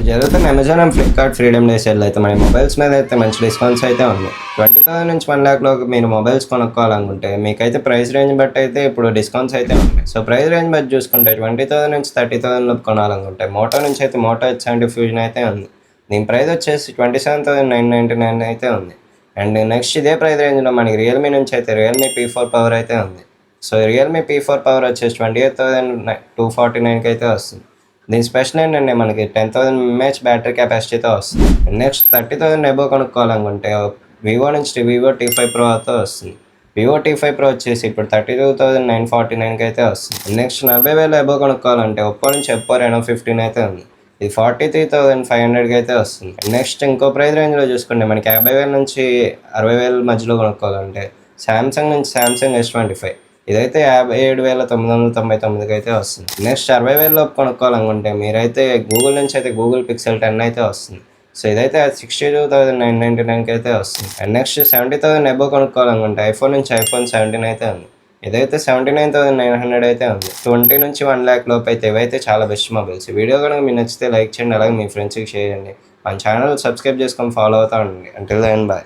ఇప్పుడు జరుగుతున్న Amazon and Flipkart freedom day sale అయితే మన మొబైల్స్ మీద అయితే మంచి డిస్కౌంట్స్ అయితే ఉన్నాయి. 20,000 నుంచి 1,00,000 లోకి మీరు మొబైల్స్ కొనుక్కోవాలనుకుంటే మీకైతే ప్రైస్ రేంజ్ బట్టి అయితే ఇప్పుడు డిస్కౌంట్స్ అయితే ఉన్నాయి. సో ప్రైస్ రేంజ్ బట్టి చూసుకుంటే 20,000 నుంచి 30,000 లోపు కొనాలనుకుంటే మోటో నుంచి అయితే మోటో H70 ఫ్యూజన్ అయితే ఉంది. దీని ప్రైస్ వచ్చేసి 27,999 అయితే ఉంది. అండ్ నెక్స్ట్ ఇదే ప్రైస్ రేంజ్లో మనకి రియల్మీ నుంచి అయితే రియల్మీ P4 పవర్ అయితే ఉంది. సో రియల్మీ P4 పవర్ వచ్చేసి 28,249కి అయితే వస్తుంది. దీని స్పెషల్ ఏంటంటే మనకి 10,000 mAh బ్యాటరీ కెపాసిటీతో వస్తుంది. నెక్స్ట్ 30,000 ఎబో కొనుక్కోవాలనుకుంటే వివో నుంచి వివో T5 Pro అయితే వస్తుంది. వివో T5 Pro వచ్చేసి ఇప్పుడు 32,949కి అయితే వస్తుంది. నెక్స్ట్ 40,000 ఎబో కొనుక్కోవాలంటే ఒప్పో నుంచి ఒప్పో Reno 15 అయితే ఉంది. ఇది 43,500కి అయితే వస్తుంది. నెక్స్ట్ ఇంకో ప్రైస్ రేంజ్లో చూసుకుంటే మనకి 50,000 నుంచి 60,000 మధ్యలో కొనుక్కోవాలంటే సామ్సంగ్ నుంచి సామ్సంగ్ S25 ఇదైతే 57,999కి అయితే వస్తుంది. నెక్స్ట్ 60,000 లోపు కొనుక్కోవాలనుకుంటే మీరైతే గూగుల్ నుంచి అయితే గూగుల్ పిక్సెల్ 10 అయితే వస్తుంది. సో ఇదైతే 62,999కి అయితే వస్తుంది. అండ్ నెక్స్ట్ 70,000 ఎబో కొనుక్కోవాలనుకుంటే ఐఫోన్ నుంచి ఐఫోన్ 17 అయితే ఉంది. ఇదైతే 79,900 అయితే ఉంది. 20 నుంచి 1,00,000 లోపు అయితే ఇవైతే చాలా బెస్ట్ మొబైల్స్. వీడియో కనుక మీకు నచ్చితే లైక్ చేయండి, అలాగే మీ ఫ్రెండ్స్కి షేర్ చేయండి. మన ఛానల్ సబ్స్క్రైబ్ చేసుకొని ఫాలో అవుతా ఉండండి. Until then bye.